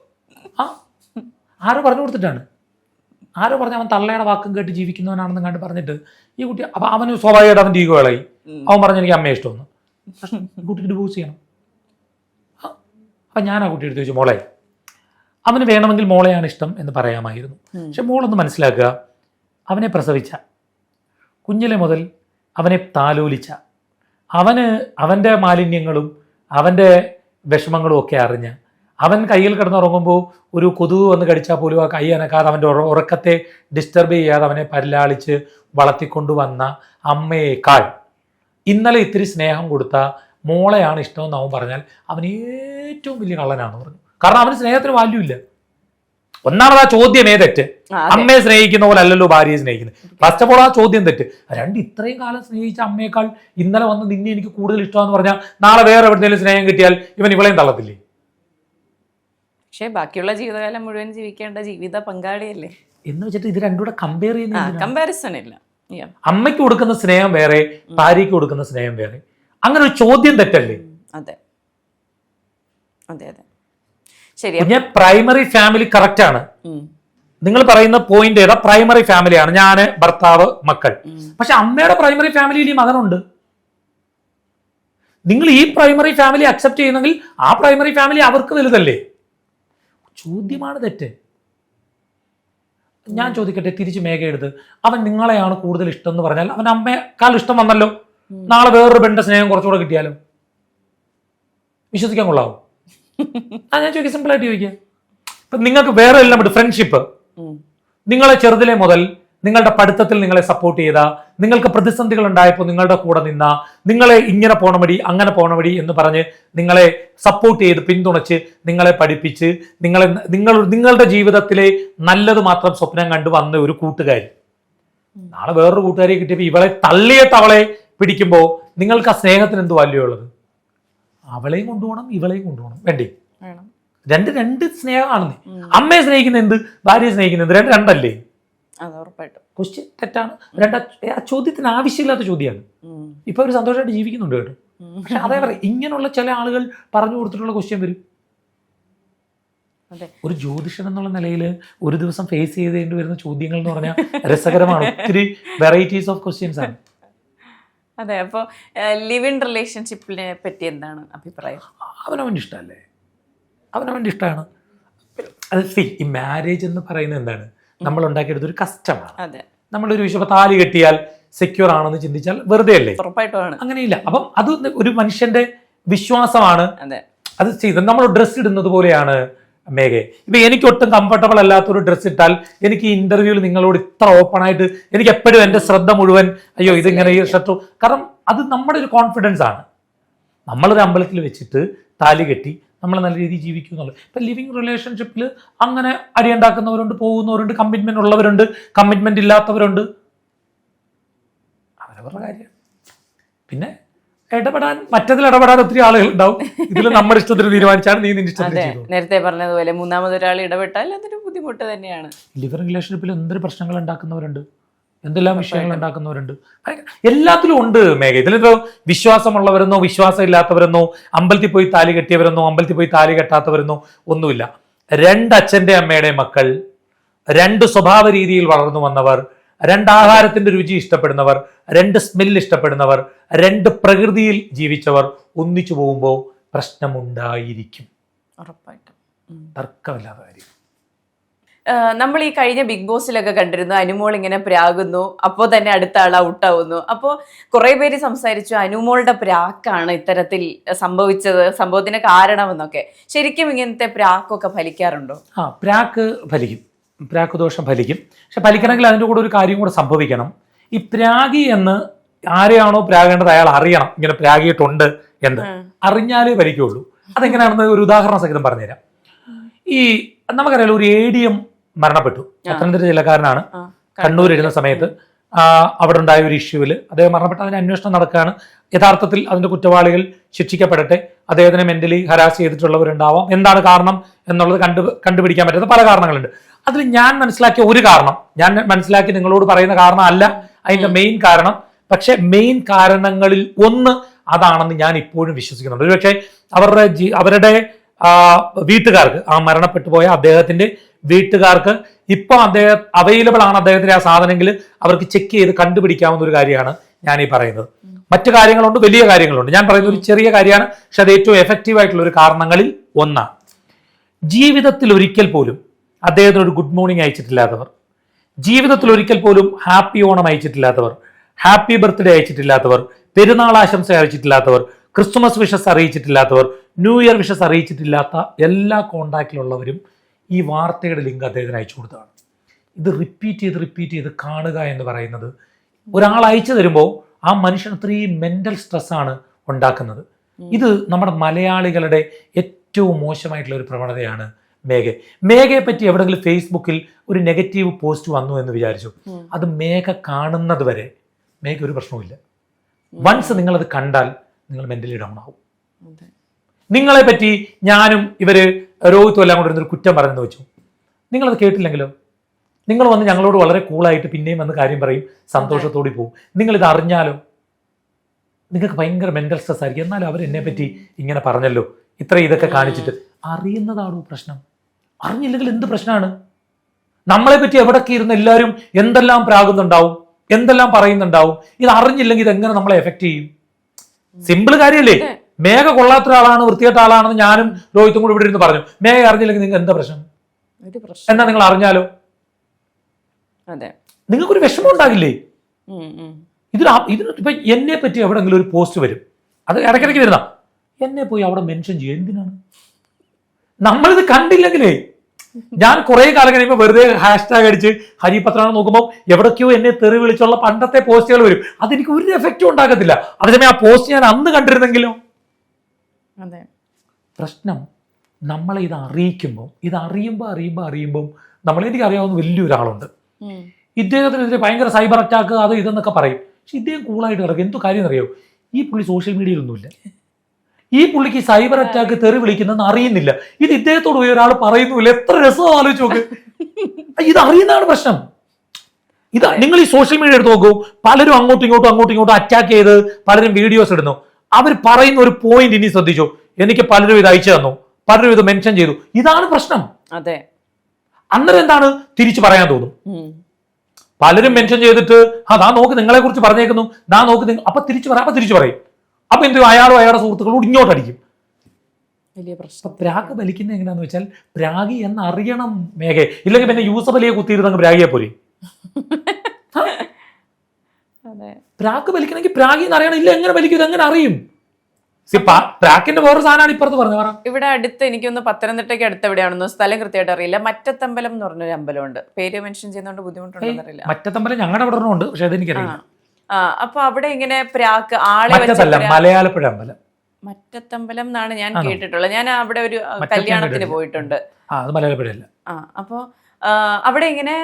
ആരോ പറഞ്ഞു കൊടുത്തിട്ടാണ്. ആരോ പറഞ്ഞ അവൻ തള്ളയുടെ വാക്കും കേട്ട് ജീവിക്കുന്നവനാണെന്ന് കണ്ട് പറഞ്ഞിട്ട് ഈ കുട്ടി, അപ്പം അവന് സ്വാഭാവികമായിട്ട് അവൻ്റെ ഈഗോ ഇളകി. അവൻ പറഞ്ഞു എനിക്ക് അമ്മയെ ഇഷ്ടമെന്ന്. കുട്ടിക്ക് ഡിവോഴ്സ് ചെയ്യണം. അപ്പം ഞാൻ ആ കുട്ടി എടുത്ത് ചോദിച്ചു, മോളെ അവന് വേണമെങ്കിൽ മോളെയാണ് ഇഷ്ടം എന്ന് പറയാമായിരുന്നു. പക്ഷെ മോളൊന്ന് മനസ്സിലാക്കുക, അവനെ പ്രസവിച്ച കുഞ്ഞിലെ മുതൽ അവനെ താലോലിച്ച അവൻ്റെ മാലിന്യങ്ങളും അവൻ്റെ വിഷമങ്ങളും ഒക്കെ അറിഞ്ഞ് അവൻ കയ്യിൽ കിടന്നുറങ്ങുമ്പോൾ ഒരു കൊതുക് വന്ന് കടിച്ചാൽ പോലും ആ കൈ അനക്കാതെ അവൻ്റെ ഉറക്കത്തെ ഡിസ്റ്റർബ് ചെയ്യാതെ അവനെ പരിലാളിച്ച് വളർത്തിക്കൊണ്ടുവന്ന അമ്മയേക്കാൾ ഇന്നലെ ഇത്തിരി സ്നേഹം കൊടുത്ത മോളെയാണ് ഇഷ്ടമെന്ന് അവൻ പറഞ്ഞാൽ അവൻ ഏറ്റവും വലിയ കള്ളനാണെന്ന് പറഞ്ഞു. കാരണം അവന് സ്നേഹത്തിന് വാല്യൂ ഇല്ല. ഒന്നാമത് ആ ചോദ്യമേ തെറ്റ്. അമ്മയെ സ്നേഹിക്കുന്ന പോലെ അല്ലല്ലോ ഭാര്യയെ സ്നേഹിക്കുന്നത്. ഫസ്റ്റ് ഓഫ് ഓൾ ആ ചോദ്യം തെറ്റ്. ഇത്രയും കാലം സ്നേഹിച്ച അമ്മയേക്കാൾ ഇന്നലെ വന്ന് നിന്നെ എനിക്ക് കൂടുതൽ ഇഷ്ടമാണെന്ന് പറഞ്ഞാൽ നാളെ വേറെ എവിടെയെങ്കിലും സ്നേഹം കിട്ടിയാൽ ഇവൻ ഇവളെയും തള്ളത്തില്ലേ? പക്ഷേ ബാക്കിയുള്ള ജീവിതകാലം മുഴുവൻ ജീവിക്കേണ്ട ജീവിത പങ്കാളിയല്ലേ എന്ന് വെച്ചിട്ട് ഇത് രണ്ടും കൂടെ കമ്പയർ ചെയ്യുന്ന കമ്പാരിസൺ ഇല്ല. അമ്മയ്ക്ക് കൊടുക്കുന്ന സ്നേഹം വേറെ, ഭാര്യയ്ക്ക് കൊടുക്കുന്ന സ്നേഹം വേറെ. അങ്ങനെ ഒരു ചോദ്യം തെറ്റല്ലേ? അതെ അതെ അതെ ശരി. ഞാൻ പ്രൈമറി ഫാമിലി കറക്റ്റ് ആണ്. നിങ്ങൾ പറയുന്ന പോയിന്റ് ഏതാ? പ്രൈമറി ഫാമിലിയാണ്, ഞാൻ, ഭർത്താവ്, മക്കൾ. പക്ഷെ അമ്മയുടെ പ്രൈമറി ഫാമിലിയിൽ ഈ മകനുണ്ട്. നിങ്ങൾ ഈ പ്രൈമറി ഫാമിലി അക്സെപ്റ്റ് ചെയ്യുന്നെങ്കിൽ ആ പ്രൈമറി ഫാമിലി അവർക്ക് വലുതല്ലേ? ചോദ്യമാണ് തെറ്റ്. ഞാൻ ചോദിക്കട്ടെ, തിരിച്ച് മേഘ എടുത്ത് അവൻ നിങ്ങളെയാണ് കൂടുതൽ ഇഷ്ടം എന്ന് പറഞ്ഞാൽ അവൻ അമ്മയെക്കാൾ ഇഷ്ടം വന്നല്ലോ. നാളെ വേറൊരു പെണ്ണിന്റെ സ്നേഹം കുറച്ചുകൂടെ കിട്ടിയാലോ? വിശ്വസിക്കാൻ കൊള്ളാവോ? ഞാൻ ചോദിക്കുക, സിമ്പിൾ ആയിട്ട് ചോദിക്കുക. ഇപ്പൊ നിങ്ങൾക്ക് വേറെ എല്ലാം ഉണ്ട്. ഫ്രണ്ട്ഷിപ്പ്, നിങ്ങളെ ചെറുതിലെ മുതൽ നിങ്ങളുടെ പഠിത്തത്തിൽ നിങ്ങളെ സപ്പോർട്ട് ചെയ്ത, നിങ്ങൾക്ക് പ്രതിസന്ധികൾ ഉണ്ടായപ്പോൾ നിങ്ങളുടെ കൂടെ നിന്ന, നിങ്ങളെ ഇങ്ങനെ പോണ വഴി അങ്ങനെ പോണ വഴി എന്ന് പറഞ്ഞ് നിങ്ങളെ സപ്പോർട്ട് ചെയ്ത് പിന്തുണച്ച് നിങ്ങളെ പഠിപ്പിച്ച് നിങ്ങളുടെ ജീവിതത്തിലെ നല്ലത് മാത്രം സ്വപ്നം കണ്ടു വന്ന ഒരു കൂട്ടുകാരി നാളെ വേറൊരു കൂട്ടുകാരിയെ കിട്ടിയപ്പോൾ ഇവളെ തള്ളിയിട്ട് അവളെ പിടിക്കുമ്പോൾ നിങ്ങൾക്ക് ആ സ്നേഹത്തിന് എന്ത് വാല്യൂ ഉള്ളത്? അവളെയും കൊണ്ടുപോകണം, ഇവളെയും കൊണ്ടുപോകണം, വേണ്ടേ? രണ്ട് സ്നേഹമാണെന്നേ. അമ്മയെ സ്നേഹിക്കുന്ന എന്ത്, ഭാര്യയെ സ്നേഹിക്കുന്ന എന്ത്, രണ്ടല്ലേ? ക്വസ്റ്റ്യൻ തെറ്റാണ്. ആ ചോദ്യത്തിന് ആവശ്യമില്ലാത്ത ചോദ്യമാണ്. ഇപ്പൊ ഒരു സന്തോഷമായിട്ട് ജീവിക്കുന്നുണ്ട് കേട്ടോ. പക്ഷെ അതേ പറയാം, ഇങ്ങനെയുള്ള ചില ആളുകൾ പറഞ്ഞു കൊടുത്തിട്ടുള്ള ക്വസ്റ്റ്യൻ വരും. ഒരു ജ്യോതിഷൻ എന്നുള്ള നിലയിൽ ഒരു ദിവസം ഫേസ് ചെയ്തേണ്ടി വരുന്ന ചോദ്യങ്ങൾ എന്ന് പറഞ്ഞാൽ രസകരമാണ്. ഒത്തിരി വെറൈറ്റീസ് ഓഫ് ക്വസ്റ്റ്യൻസ് ആണ്. അതെ. അപ്പോൾ ലിവ് ഇൻ റിലേഷൻഷിപ്പിനെ പറ്റി എന്താണ് അഭിപ്രായം? അവനവൻ്റെ ഇഷ്ടമല്ലേ, അവനവൻ്റെ ഇഷ്ടമാണ്. അത് ഈ മാരേജ് എന്ന് പറയുന്നത് എന്താണ്? നമ്മൾ ഉണ്ടാക്കിയെടുത്ത ഒരു കസ്റ്റമാണ്. നമ്മളൊരു വിഷയം താലി കെട്ടിയാൽ സെക്യൂർ ആണെന്ന് ചിന്തിച്ചാൽ വെറുതെ അല്ലേ? അങ്ങനെയില്ല. അപ്പം അത് ഒരു മനുഷ്യന്റെ വിശ്വാസമാണ്. അത് ചെയ്ത് നമ്മൾ ഡ്രസ്സ് ഇടുന്നത് പോലെയാണ് മേഘയെ. ഇപ്പൊ എനിക്ക് ഒട്ടും കംഫർട്ടബിൾ അല്ലാത്തൊരു ഡ്രസ്സ് ഇട്ടാൽ എനിക്ക് ഈ ഇന്റർവ്യൂവിൽ നിങ്ങളോട് ഇത്ര ഓപ്പൺ ആയിട്ട് എനിക്ക് എപ്പോഴും എന്റെ ശ്രദ്ധ മുഴുവൻ അയ്യോ ഇതിങ്ങനെ ഈ ഷർട്ട്, കാരണം അത് നമ്മുടെ ഒരു കോൺഫിഡൻസ് ആണ്. നമ്മളൊരു അമ്പലത്തിൽ വെച്ചിട്ട് താലി കെട്ടി നമ്മൾ നല്ല രീതിയിൽ ജീവിക്കും എന്നുള്ളത്. ഇപ്പം ലിവിങ് റിലേഷൻഷിപ്പിൽ അങ്ങനെ അടിയുണ്ടാക്കുന്നവരുണ്ട്, പോകുന്നവരുണ്ട്, കമ്മിറ്റ്മെന്റ് ഉള്ളവരുണ്ട്, കമ്മിറ്റ്മെന്റ് ഇല്ലാത്തവരുണ്ട്. അവരവരുടെ കാര്യം. പിന്നെ മറ്റതിൽ ഇടപെടാൻ ഒത്തിരി ആളുകൾ ഉണ്ടാവും. ഇതിൽ നമ്മുടെ ഇഷ്ടത്തിന് തീരുമാനിച്ചാണ് നീ നിന്റെ ഇഷ്ടത്തിന് ചെയ്തു. നേരത്തെ പറഞ്ഞതുപോലെ മൂന്നാമതൊരാൾ ഇടപെട്ടാൽ അതൊരു ബുദ്ധിമുട്ട് തന്നെയാണ്. ലിവിങ് റിലേഷൻഷിപ്പിൽ എന്തൊരു പ്രശ്നങ്ങൾ ഉണ്ടാക്കുന്നവരുണ്ട്, എന്തെല്ലാം വിഷയങ്ങൾ ഉണ്ടാക്കുന്നവരുണ്ട്. എല്ലാത്തിലും ഉണ്ട് മേഘ. ഇതിലിപ്പോ വിശ്വാസമുള്ളവരെന്നോ വിശ്വാസം ഇല്ലാത്തവരെന്നോ, അമ്പലത്തിൽ പോയി താലി കെട്ടിയവരെന്നോ അമ്പലത്തിൽ പോയി താലി കെട്ടാത്തവരെന്നോ ഒന്നുമില്ല. രണ്ടച്ഛൻ്റെ അമ്മയുടെ മക്കൾ, രണ്ട് സ്വഭാവ രീതിയിൽ വളർന്നു വന്നവർ, രണ്ടാഹാരത്തിന്റെ രുചി ഇഷ്ടപ്പെടുന്നവർ, രണ്ട് സ്മെല്ല് ഇഷ്ടപ്പെടുന്നവർ, രണ്ട് പ്രകൃതിയിൽ ജീവിച്ചവർ ഒന്നിച്ചു പോകുമ്പോൾ പ്രശ്നമുണ്ടായിരിക്കും. ഉറപ്പായിട്ടും, തർക്കമില്ലാത്ത കാര്യം. നമ്മൾ ഈ കഴിഞ്ഞ ബിഗ് ബോസിലൊക്കെ കണ്ടിരുന്നു, അനുമോൾ ഇങ്ങനെ പ്രാകുന്നു, അപ്പോൾ തന്നെ അടുത്ത ആൾ ഔട്ടാവുന്നു. അപ്പോൾ കുറെ പേര് സംസാരിച്ചു അനുമോളുടെ പ്രാക്കാണ് ഇത്തരത്തിൽ സംഭവത്തിന് കാരണമെന്നൊക്കെ. ശരിക്കും ഇങ്ങനത്തെ പ്രാക്കൊക്കെ ഫലിക്കാറുണ്ടോ? പ്രാക്ക് ഫലിക്കും, പ്രാക്ക് ദോഷം ഫലിക്കും. പക്ഷെ ഫലിക്കണമെങ്കിൽ അതിൻ്റെ കൂടെ ഒരു കാര്യം കൂടെ സംഭവിക്കണം. ഈ പ്രാഗി എന്ന് ആരെയാണോ പ്രാകേണ്ടത് അയാൾ അറിയണം ഇങ്ങനെ പ്രാഗിയിട്ടുണ്ട് എന്ന്. അറിഞ്ഞാലേ ഫലിക്കുള്ളൂ. അതെങ്ങനെയാണെന്ന് ഒരു ഉദാഹരണ സഹിതം പറഞ്ഞുതരാം. ഈ നമുക്കറിയാലോ, ഒരു ADM മരണപ്പെട്ടു. പത്തനംതിട്ട ജില്ലക്കാരനാണ്. കണ്ണൂരിരുന്ന സമയത്ത് അവിടെ ഉണ്ടായ ഒരു ഇഷ്യൂവിൽ അദ്ദേഹം മരണപ്പെട്ട. അതിന് അന്വേഷണം നടക്കുകയാണ്. യഥാർത്ഥത്തിൽ അതിന്റെ കുറ്റവാളികൾ ശിക്ഷിക്കപ്പെടട്ടെ. അദ്ദേഹത്തിനെ മെന്റലി ഹരാസ് ചെയ്തിട്ടുള്ളവരുണ്ടാവാം. എന്താണ് കാരണം എന്നുള്ളത് കണ്ടുപിടിക്കാൻ പറ്റുന്ന പല കാരണങ്ങളുണ്ട്. അതിൽ ഞാൻ മനസ്സിലാക്കിയ ഒരു കാരണം, ഞാൻ മനസ്സിലാക്കി നിങ്ങളോട് പറയുന്ന കാരണം അല്ല അതിന്റെ മെയിൻ കാരണം. പക്ഷെ മെയിൻ കാരണങ്ങളിൽ ഒന്ന് അതാണെന്ന് ഞാൻ ഇപ്പോഴും വിശ്വസിക്കുന്നുണ്ട്. ഒരുപക്ഷെ അവരുടെ വീട്ടുകാർക്ക്, ആ മരണപ്പെട്ടു പോയ അദ്ദേഹത്തിന്റെ വീട്ടുകാർക്ക് ഇപ്പം അവൈലബിൾ ആണ് അദ്ദേഹത്തിന്റെ ആ സാധനങ്ങൾ, അവർക്ക് ചെക്ക് ചെയ്ത് കണ്ടുപിടിക്കാവുന്ന ഒരു കാര്യമാണ് ഞാൻ ഈ പറയുന്നത്. മറ്റു കാര്യങ്ങളുണ്ട്, വലിയ കാര്യങ്ങളുണ്ട്. ഞാൻ പറയുന്ന ഒരു ചെറിയ കാര്യമാണ്, പക്ഷെ അത് ഏറ്റവും എഫക്റ്റീവ് ആയിട്ടുള്ള ഒരു കാരണങ്ങളിൽ ഒന്നാണ്. ജീവിതത്തിൽ ഒരിക്കൽ പോലും അദ്ദേഹത്തിന് ഒരു ഗുഡ് മോർണിംഗ് അയച്ചിട്ടില്ലാത്തവർ, ജീവിതത്തിൽ ഒരിക്കൽ പോലും ഹാപ്പി ഓണം അയച്ചിട്ടില്ലാത്തവർ, ഹാപ്പി ബർത്ത്ഡേ അയച്ചിട്ടില്ലാത്തവർ, പെരുന്നാൾ ആശംസ അയച്ചിട്ടില്ലാത്തവർ, ക്രിസ്മസ് വിഷസ് അറിയിച്ചിട്ടില്ലാത്തവർ, ന്യൂ ഇയർ വിഷസ് അറിയിച്ചിട്ടില്ലാത്ത എല്ലാ കോണ്ടാക്റ്റിലുള്ളവരും ഈ വാർത്തയുടെ ലിങ്ക് അദ്ദേഹത്തിന് അയച്ചു കൊടുത്തതാണ്. ഇത് റിപ്പീറ്റ് ചെയ്ത് കാണുക എന്ന് പറയുന്നത് ഒരാൾ അയച്ചു തരുമ്പോൾ ആ മനുഷ്യൻ അത്രയും മെന്റൽ സ്ട്രെസ്സാണ് ഉണ്ടാക്കുന്നത്. ഇത് നമ്മുടെ മലയാളികളുടെ ഏറ്റവും മോശമായിട്ടുള്ള ഒരു പ്രവണതയാണ്. മേഘയെ പറ്റി എവിടെയെങ്കിലും ഫേസ്ബുക്കിൽ ഒരു നെഗറ്റീവ് പോസ്റ്റ് വന്നു എന്ന് വിചാരിച്ചു, അത് മേഘ കാണുന്നത് വരെ മേഘ ഒരു പ്രശ്നവുമില്ല. വൺസ് നിങ്ങളത് കണ്ടാൽ നിങ്ങൾ മെന്റലി ഡൗൺ ആവും. നിങ്ങളെ പറ്റി ഞാനും ഇവര് രോഹിത്തും എല്ലാം കൊണ്ടിരുന്നൊരു കുറ്റം പറഞ്ഞെന്ന് വെച്ചു, നിങ്ങളത് കേട്ടില്ലെങ്കിലോ? നിങ്ങൾ വന്ന് ഞങ്ങളോട് വളരെ കൂളായിട്ട് പിന്നെയും വന്ന് കാര്യം പറയും, സന്തോഷത്തോടെ പോകും. നിങ്ങളിത് അറിഞ്ഞാലോ നിങ്ങൾക്ക് ഭയങ്കര മെന്റൽ സ്ട്രെസ് ആയിരിക്കും. എന്നാലും അവർ എന്നെ പറ്റി ഇങ്ങനെ പറഞ്ഞല്ലോ, ഇതൊക്കെ കാണിച്ചിട്ട്. അറിയുന്നതാണോ പ്രശ്നം? അറിഞ്ഞില്ലെങ്കിൽ എന്ത് പ്രശ്നമാണ്? നമ്മളെ പറ്റി എവിടൊക്കെ ഇരുന്ന് എല്ലാവരും എന്തെല്ലാം പ്രാകുന്നുണ്ടാവും, എന്തെല്ലാം പറയുന്നുണ്ടാവും. ഇത് അറിഞ്ഞില്ലെങ്കിൽ ഇതെങ്ങനെ നമ്മളെ എഫക്റ്റ് ചെയ്യും? സിമ്പിൾ കാര്യമല്ലേ? മേഘ കൊള്ളാത്ത ഒരാളാണ്, വൃത്തികെട്ട ആളാണെന്ന് ഞാനും രോഹിത്തും കൂടി ഇവിടെ ഇരുന്ന് പറഞ്ഞു. മേഘ അറിഞ്ഞില്ലെങ്കിൽ നിങ്ങൾക്ക് എന്താ പ്രശ്നം? എന്നാ നിങ്ങൾ അറിഞ്ഞാലോ? നിങ്ങൾക്കൊരു വിഷമം ഉണ്ടാകില്ലേ? ഇതിന് ഇപ്പൊ എന്നെ പറ്റി എവിടെങ്കിലും ഒരു പോസ്റ്റ് വരും, അത് ഇടയ്ക്കിടയ്ക്ക് വരുന്ന, എന്നെ പോയി അവിടെ മെൻഷൻ ചെയ്യും. എന്തിനാണ്? നമ്മളിത് കണ്ടില്ലെങ്കിലേ, ഞാൻ കുറെ കാലം കഴിയുമ്പോൾ വെറുതെ ഹാഷ്ടാഗ് അടിച്ച് ഹരിപത്രാണ് നോക്കുമ്പോൾ എവിടേക്കോ എന്നെ തെറി വിളിച്ചുള്ള പണ്ടത്തെ പോസ്റ്റുകൾ വരും. അതെനിക്ക് ഒരു എഫക്റ്റും ഉണ്ടാക്കത്തില്ല. അതേസമയം ആ പോസ്റ്റ് ഞാൻ അന്ന് കണ്ടിരുന്നെങ്കിലോ? പ്രശ്നം നമ്മളെ ഇത് അറിയിക്കുമ്പോൾ, ഇത് അറിയുമ്പോൾ എനിക്ക് അറിയാവുന്ന വലിയൊരാളുണ്ട്, ഇദ്ദേഹത്തിനെതിരെ ഭയങ്കര സൈബർ അറ്റാക്ക് അത് ഇതെന്നൊക്കെ പറയും. പക്ഷെ ഇദ്ദേഹം കൂളായിട്ട് കിടക്കും. എന്തോ കാര്യം അറിയോ? ഈ പുള്ളി സോഷ്യൽ മീഡിയയിലൊന്നുമില്ല. ഈ പുള്ളിക്ക് സൈബർ അറ്റാക്ക് തെറി വിളിക്കുന്നതെന്ന് അറിയുന്നില്ല. ഇത് ഇദ്ദേഹത്തോട് പോയി ഒരാൾ പറയുന്നില്ല. എത്ര രസം ആലോചിച്ച് നോക്ക്. ഇത് അറിയുന്നതാണ് പ്രശ്നം. ഇതാ നിങ്ങൾ ഈ സോഷ്യൽ മീഡിയ എടുത്ത് നോക്കൂ, പലരും അങ്ങോട്ടും ഇങ്ങോട്ടും അറ്റാക്ക് ചെയ്ത് പലരും വീഡിയോസ് ഇടുന്നു. അവർ പറയുന്ന ഒരു പോയിന്റ് ഇനി ശ്രദ്ധിച്ചു, എനിക്ക് പലരും ഇത് അയച്ചു തന്നു, പലരും ഇത് മെൻഷൻ ചെയ്തു. ഇതാണ് പ്രശ്നം. അതെ, അന്നേരം എന്താണ് തിരിച്ചു പറയാൻ തോന്നും. പലരും മെൻഷൻ ചെയ്തിട്ട് ദാ നോക്ക് നിങ്ങളെ കുറിച്ച് പറഞ്ഞേക്കുന്നു, ദാ നോക്ക് അപ്പൊ തിരിച്ചു പറയും. അപ്പൊ എന്ത് അയാളും അയാളുടെ സുഹൃത്തുക്കളോട് ഇങ്ങോട്ടടിക്കും. വലിയ പ്രശ്നം. പ്രാഗ് വലിക്കുന്നത് എങ്ങനെയാന്ന് വെച്ചാൽ പ്രാഗി എന്ന് അറിയണം മേഘയെ. ഇല്ലെങ്കിൽ പിന്നെ യൂസഫ് അലിയെ കുത്തിയിരുന്നങ്ങ് പ്രാഗിയെ പോലെ. പ്രാഗ് വലിക്കണമെങ്കിൽ പ്രാഗി എന്ന് അറിയണം. ഇല്ല എങ്ങനെ വലിക്കും, ഇതെങ്ങനെ അറിയും? പ്രാക്കിന്റെ വേറൊരു സാധനമാണ് ഇപ്പുറത്ത് പറഞ്ഞു. ഇവിടെ അടുത്ത് എനിക്കൊന്ന് പത്തനംതിട്ടയ്ക്ക് അടുത്ത് എവിടെയാണെന്നോ സ്ഥലം കൃത്യമായിട്ട് അറിയില്ല. മറ്റത്തമ്പലം എന്ന് പറഞ്ഞൊരു അമ്പലമുണ്ട്. പേര് മെൻഷൻ ചെയ്യുന്നതുകൊണ്ട് ബുദ്ധിമുട്ടുണ്ടോന്ന് അറിയില്ല. മറ്റത്തമ്പലം ഞങ്ങളുടെ അവിടെ ഉണ്ട്, പക്ഷെ അതെനിക്കറിയില്ല. അപ്പൊ അവിടെ ഇങ്ങനെ പ്രാക്ക് ആളെ മലയാളപ്പുഴ അമ്പലം, മറ്റത്തമ്പലം എന്നാണ് ഞാൻ കേട്ടിട്ടുള്ളത്. ഞാൻ അവിടെ ഒരു കല്യാണത്തിന് പോയിട്ടുണ്ട്. അപ്പൊ അവിടെ ഇങ്ങനെ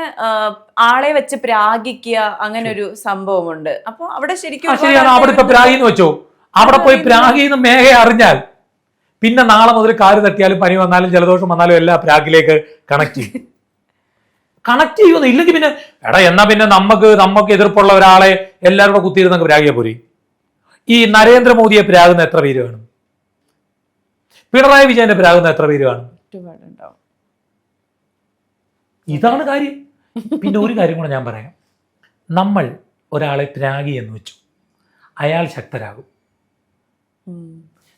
ആളെ വെച്ച് പ്രാഗിക്കുക അങ്ങനെ ഒരു സംഭവമുണ്ട്. അപ്പൊ അവിടെ ശരിക്കും വെച്ചോ, അവിടെ പോയി പ്രാഗിന്ന് മേഘയെ അറിഞ്ഞാൽ പിന്നെ നാളെ മുതൽ കാല് തട്ടിയാലും പനി വന്നാലും ജലദോഷം വന്നാലും എല്ലാം പ്രാഗിലേക്ക് കണക്ട് ചെയ്യുന്നു. ഇല്ലെങ്കിൽ പിന്നെ എന്നാ പിന്നെ നമുക്ക് എതിർപ്പുള്ള ഒരാളെ എല്ലാവരും കൂടെ കുത്തിയിരുന്നൊക്കെ പ്രാഗിയെ പോരി. ഈ നരേന്ദ്രമോദിയെ പ്രാകുന്ന എത്ര പേര് കാണും? പിണറായി വിജയന്റെ പ്രാകുന്ന എത്ര പേര് കാണും? ഇതാണ് കാര്യം. പിന്നെ ഒരു കാര്യം കൂടെ ഞാൻ പറയാം. നമ്മൾ ഒരാളെ പ്രാഗി എന്ന് വെച്ചു, അയാൾ ശക്തരാകും.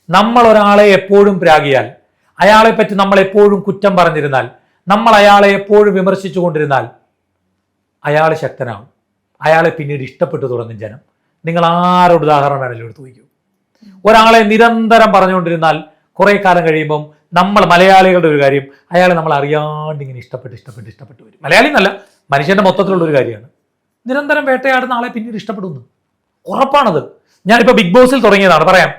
നമ്മൾ ഒരാളെ എപ്പോഴും പ്രാഗിയാൽ, അയാളെ പറ്റി നമ്മൾ എപ്പോഴും കുറ്റം പറഞ്ഞിരുന്നാൽ, നമ്മൾ അയാളെ എപ്പോഴും വിമർശിച്ചു കൊണ്ടിരുന്നാൽ അയാൾ ശക്തനാകും. അയാളെ പിന്നീട് ഇഷ്ടപ്പെട്ടു തുടങ്ങും ജനം. നിങ്ങൾ ആരോട് ഉദാഹരണം വേണമെങ്കിലും എടുത്തു വയ്ക്കൂ. ഒരാളെ നിരന്തരം പറഞ്ഞുകൊണ്ടിരുന്നാൽ കുറെ കാലം കഴിയുമ്പം നമ്മൾ മലയാളികളുടെ ഒരു കാര്യം, അയാളെ നമ്മൾ അറിയാണ്ട് ഇങ്ങനെ ഇഷ്ടപ്പെട്ട് വരും. മലയാളി എന്നല്ല, മനുഷ്യന്റെ മൊത്തത്തിലുള്ള ഒരു കാര്യമാണ്. നിരന്തരം വേട്ടയാടുന്ന ആളെ പിന്നീട് ഇഷ്ടപ്പെടുന്നു, ഉറപ്പാണത്. ഞാനിപ്പോ ബിഗ് ബോസിൽ തുടങ്ങിയതാണ്, പറയാം.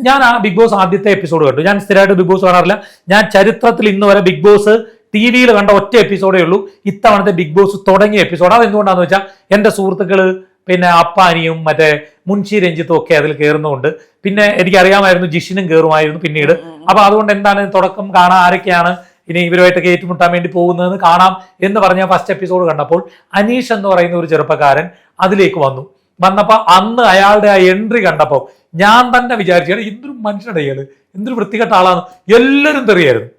ഞാൻ ആ ബിഗ് ബോസ് ആദ്യത്തെ എപ്പിസോഡ് കണ്ടു. ഞാൻ സ്ഥിരമായിട്ട് ബിഗ് ബോസ് കാണാറില്ല. ഞാൻ ചരിത്രത്തിൽ ഇന്ന് വരെ ബിഗ് ബോസ് TV-യിൽ കണ്ട ഒറ്റ എപ്പിസോഡേ ഉള്ളൂ, ഇത്തവണത്തെ ബിഗ് ബോസ് തുടങ്ങിയ എപ്പിസോഡ്. അത് എന്തുകൊണ്ടാന്ന് വെച്ചാൽ എൻ്റെ സുഹൃത്തുക്കള് പിന്നെ അപ്പാനിയും മറ്റേ മുൻഷി രഞ്ജിത്തും ഒക്കെ അതിൽ കയറുന്നതുകൊണ്ട്, പിന്നെ എനിക്കറിയാമായിരുന്നു ജിഷിനും കയറുമായിരുന്നു പിന്നീട്. അപ്പൊ അതുകൊണ്ട് എന്താണ് തുടക്കം കാണാൻ, ആരൊക്കെയാണ് ഇനി ഇവരുമായിട്ടൊക്കെ ഏറ്റുമുട്ടാൻ വേണ്ടി പോകുന്നതെന്ന് കാണാം എന്ന് പറഞ്ഞ ഫസ്റ്റ് എപ്പിസോഡ് കണ്ടപ്പോൾ അനീഷ് എന്ന് പറയുന്ന ഒരു ചെറുപ്പക്കാരൻ അതിലേക്ക് വന്നപ്പോ അന്ന് അയാളുടെ ആ എൻട്രി കണ്ടപ്പോൾ ഞാൻ തന്നെ വിചാരിച്ചു, എന്തൊരു മനുഷ്യരുടെ ഇയാള്, എന്തൊരു വൃത്തികെട്ട ആളാണ്, എല്ലാവരും തെറിയായിരുന്നു.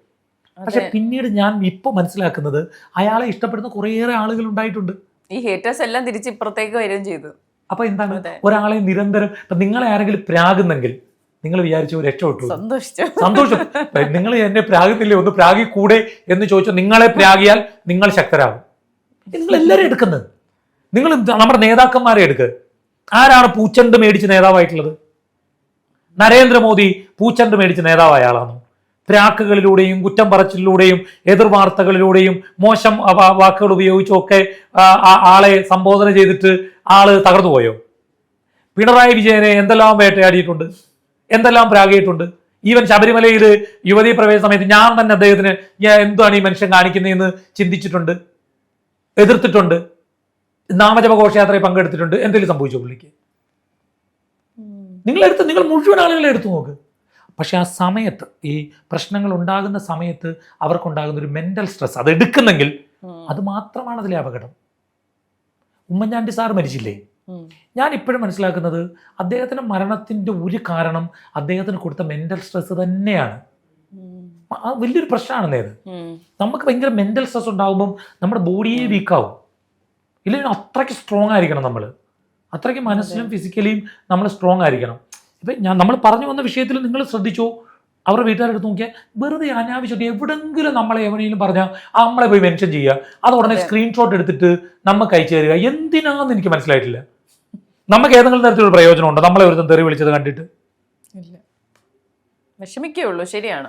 പക്ഷെ പിന്നീട് ഞാൻ ഇപ്പൊ മനസ്സിലാക്കുന്നത് അയാളെ ഇഷ്ടപ്പെടുന്ന കുറേയേറെ ആളുകൾ ഉണ്ടായിട്ടുണ്ട്. ഈ ഹേറ്റേഴ്സ് എല്ലാം തിരിച്ച് ഇപ്പുറത്തേക്ക് വരികയും ചെയ്തു. അപ്പൊ എന്താണ്, ഒരാളെ നിരന്തരം ഇപ്പൊ നിങ്ങളെ ആരെങ്കിലും പ്രാകുന്നെങ്കിൽ നിങ്ങൾ വിചാരിച്ചു രക്ഷപ്പെട്ടു, സന്തോഷം. നിങ്ങൾ എന്നെ പ്രാകുന്നില്ലേ, ഒന്ന് പ്രാഗി കൂടെ എന്ന് ചോദിച്ചു. നിങ്ങളെ പ്രാഗിയാൽ നിങ്ങൾ ശക്തരാകും. നിങ്ങൾ എല്ലാവരും എടുക്കുന്നത്, നിങ്ങൾ നമ്മുടെ നേതാക്കന്മാരെ എടുക്കുക. ആരാണ് പൂച്ചണ്ട് മേടിച്ച് നേതാവായിട്ടുള്ളത്? നരേന്ദ്രമോദി പൂച്ചണ്ട് മേടിച്ച് നേതാവായ ആളാണോ? പ്രാക്കുകളിലൂടെയും കുറ്റം പറച്ചിലൂടെയും എതിർവാർത്തകളിലൂടെയും മോശം വാക്കുകൾ ഉപയോഗിച്ചും ഒക്കെ ആളെ സംബോധന ചെയ്തിട്ട് ആള് തകർന്നു പോയോ? പിണറായി വിജയനെ എന്തെല്ലാം വേട്ടയാടിയിട്ടുണ്ട്, എന്തെല്ലാം പ്രാഗിയിട്ടുണ്ട്. ഈവൻ ശബരിമലയിൽ യുവതീ പ്രവേശന സമയത്ത് ഞാൻ തന്നെ അദ്ദേഹത്തിന് എന്താണ് ഈ മനുഷ്യൻ കാണിക്കുന്നതെന്ന് ചിന്തിച്ചിട്ടുണ്ട്, എതിർത്തിട്ടുണ്ട്. നാമജപ ഘോഷയാത്രയിൽ പങ്കെടുത്തിട്ടുണ്ട്. എന്തെങ്കിലും സംഭവിച്ചോ പുള്ളിക്ക്? നിങ്ങൾ മുഴുവൻ ആളുകളെ എടുത്തു നോക്ക്. പക്ഷെ ആ സമയത്ത്, ഈ പ്രശ്നങ്ങൾ ഉണ്ടാകുന്ന സമയത്ത് അവർക്കുണ്ടാകുന്ന ഒരു മെന്റൽ സ്ട്രെസ്, അത് എടുക്കുന്നെങ്കിൽ അത് മാത്രമാണ് അതിലെ അപകടം. ഉമ്മൻചാണ്ടി സാർ മരിച്ചില്ലേ? ഞാൻ ഇപ്പോഴും മനസ്സിലാക്കുന്നത് അദ്ദേഹത്തിന്റെ മരണത്തിന്റെ ഒരു കാരണം അദ്ദേഹത്തിന് കൊടുത്ത മെന്റൽ സ്ട്രെസ് തന്നെയാണ്. വലിയൊരു പ്രശ്നമാണെന്നേ അത്. നമുക്ക് ഭയങ്കര മെന്റൽ സ്ട്രെസ് ഉണ്ടാകുമ്പം നമ്മുടെ ബോഡിയെ വീക്കാവും. ഇല്ലെങ്കിൽ അത്രയ്ക്ക് സ്ട്രോങ് ആയിരിക്കണം നമ്മൾ, അത്രയ്ക്ക് മനസ്സിലും ഫിസിക്കലിയും നമ്മൾ സ്ട്രോങ് ആയിരിക്കണം. ഇപ്പം നമ്മൾ പറഞ്ഞു വന്ന വിഷയത്തിൽ നിങ്ങൾ ശ്രദ്ധിച്ചോ, അവരുടെ വീട്ടുകാരെടുത്ത് നോക്കിയാൽ വെറുതെ അനാവശ്യം എവിടെങ്കിലും നമ്മളെ എവിടെയെങ്കിലും പറഞ്ഞാൽ നമ്മളെ പോയി മെൻഷൻ ചെയ്യുക, അത് ഉടനെ സ്ക്രീൻഷോട്ട് എടുത്തിട്ട് നമുക്ക് അയച്ചു തരിക. എന്തിനാന്ന് എനിക്ക് മനസ്സിലായിട്ടില്ല. നമുക്ക് ഏതെങ്കിലും തരത്തിലുള്ള പ്രയോജനമുണ്ടോ നമ്മളെ ഒരു തെറി വിളിച്ചത് കണ്ടിട്ട്? വിഷമിക്കുള്ളൂ. ശരിയാണ്.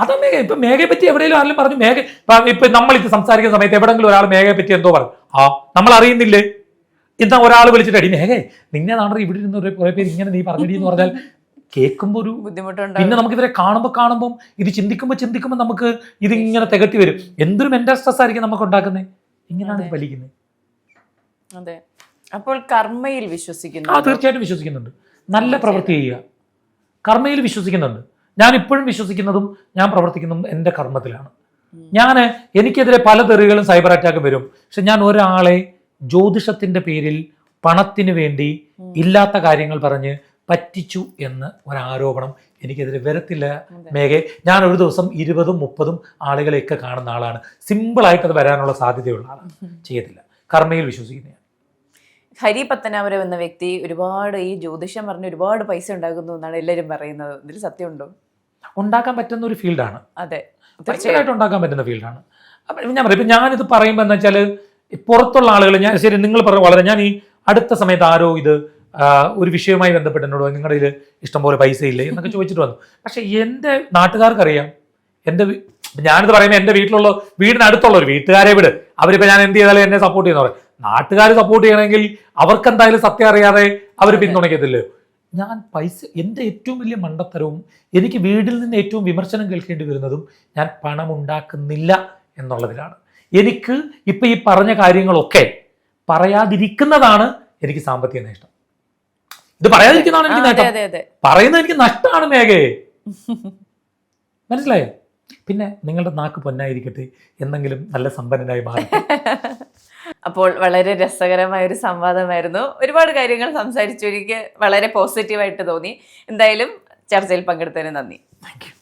അതാ മേഘ. ഇപ്പൊ മേഘയെ പറ്റി എവിടെയെങ്കിലും ആരെങ്കിലും പറഞ്ഞു, മേഘ ഇപ്പൊ നമ്മളിത് സംസാരിക്കുന്ന സമയത്ത് എവിടെങ്കിലും ഒരാൾ മേഘയെ പറ്റി എന്തോ പറഞ്ഞു, നമ്മൾ അറിയുന്നില്ലേ? ഇന്നാ ഒരാൾ വിളിച്ചിട്ട് അടി മേഘേ നിന്നെ നാളെ ഇവിടെ ഇരുന്ന് കുറെ പേര് ഇങ്ങനെ നീ പറഞ്ഞടി എന്ന് പറഞ്ഞാൽ കേൾക്കുമ്പോൾ ഒരു ബുദ്ധിമുട്ടുണ്ട്. പിന്നെ നമുക്ക് ഇവരെ കാണുമ്പോൾ ഇത് ചിന്തിക്കുമ്പോൾ നമുക്ക് ഇതിങ്ങനെ തികട്ടി വരും. എന്തൊരു മെന്റൽ സ്ട്രെസ് ആയിരിക്കും നമുക്ക് ഉണ്ടാക്കുന്നത്. ഇങ്ങനെയാണ് ഇത് വലിക്കുന്നത്. അതെ. അപ്പോൾ കർമ്മയിൽ വിശ്വസിക്കുന്നു? തീർച്ചയായിട്ടും വിശ്വസിക്കുന്നുണ്ട്. നല്ല പ്രവൃത്തി ചെയ്യുക. കർമ്മയിൽ വിശ്വസിക്കുന്നുണ്ട്. ഞാൻ ഇപ്പോഴും വിശ്വസിക്കുന്നതും ഞാൻ പ്രവർത്തിക്കുന്നതും എൻ്റെ കർമ്മത്തിലാണ്. എനിക്കെതിരെ പല തെറികളും സൈബർ അറ്റാക്ക് വരും. പക്ഷെ ഞാൻ ഒരാളെ ജ്യോതിഷത്തിന്റെ പേരിൽ പണത്തിന് വേണ്ടി ഇല്ലാത്ത കാര്യങ്ങൾ പറഞ്ഞ് പറ്റിച്ചു എന്ന് ഒരാരോപണം എനിക്കെതിരെ വരത്തില്ല മേഘെ. ഞാൻ ഒരു ദിവസം 20-30 ആളുകളെയൊക്കെ കാണുന്ന ആളാണ്. സിമ്പിളായിട്ട് അത് വരാനുള്ള സാധ്യതയുള്ള ആളാണ്. ചെയ്യത്തില്ല. കർമ്മയിൽ വിശ്വസിക്കുന്ന ഹരി പത്തനാപുരം എന്ന വ്യക്തി ഒരുപാട് ഈ ജ്യോതിഷം പറഞ്ഞ് ഒരുപാട് പൈസ ഉണ്ടാക്കുന്നു എന്നാണ് എല്ലാവരും പറയുന്നത്. ഇതിൽ സത്യമുണ്ടോ? ഉണ്ടാക്കാൻ പറ്റുന്ന ഒരു ഫീൽഡാണ്. അതെ, തീർച്ചയായിട്ടും ഉണ്ടാക്കാൻ പറ്റുന്ന ഫീൽഡാണ്. അപ്പം ഞാൻ പറയും, ഇപ്പം ഞാനിത് പറയുമ്പോൾ എന്താ വെച്ചാൽ പുറത്തുള്ള ആളുകൾ, ഞാൻ ശരി നിങ്ങൾ പറഞ്ഞു വളരെ, ഞാൻ ഈ അടുത്ത സമയത്ത് ആരോ ഇത് ഒരു വിഷയവുമായി ബന്ധപ്പെട്ട് എന്നോട് നിങ്ങളുടെ ഇതിൽ ഇഷ്ടംപോലെ പൈസ ഇല്ലേ എന്നൊക്കെ ചോദിച്ചിട്ട് വന്നു. പക്ഷെ എൻ്റെ നാട്ടുകാർക്കറിയാം, ഞാനിത് പറയുമ്പോൾ എൻ്റെ വീടിനടുത്തുള്ള ഒരു വീട്ടുകാരെ വിട്, അവരിപ്പോൾ ഞാൻ എന്ത് ചെയ്താലും എന്നെ സപ്പോർട്ട് ചെയ്യുന്ന പറയും. നാട്ടുകാർ സപ്പോർട്ട് ചെയ്യണമെങ്കിൽ അവർക്ക് എന്തായാലും സത്യം അറിയാതെ അവർ പിന്തുണയ്ക്കത്തില്ലയോ. ഞാൻ എൻ്റെ ഏറ്റവും വലിയ മണ്ടത്തരവും എനിക്ക് വീട്ടിൽ നിന്ന് ഏറ്റവും വിമർശനം കേൾക്കേണ്ടി വരുന്നതും ഞാൻ പണം ഉണ്ടാക്കുന്നില്ല എന്നുള്ളതിലാണ്. എനിക്ക് ഇപ്പം ഈ പറഞ്ഞ കാര്യങ്ങളൊക്കെ പറയാതിരിക്കുന്നതാണ് എനിക്ക് സാമ്പത്തിക നേട്ടം. ഇത് പറയാതിരിക്കുന്നതാണ് എനിക്ക് നേട്ടം. പറയുന്നത് എനിക്ക് നഷ്ടമാണ് മേഘയെ. മനസ്സിലായോ? പിന്നെ നിങ്ങളുടെ നാക്ക് പൊന്നായിരിക്കട്ടെ, എന്തെങ്കിലും നല്ല സമ്പന്നനായി മാറി. അപ്പോൾ വളരെ രസകരമായ ഒരു സംവാദമായിരുന്നു. ഒരുപാട് കാര്യങ്ങൾ സംസാരിച്ചു. എനിക്ക് വളരെ പോസിറ്റീവായിട്ട് തോന്നി. എന്തായാലും ചർച്ചയിൽ പങ്കെടുത്തതിന് നന്ദി. Thank you.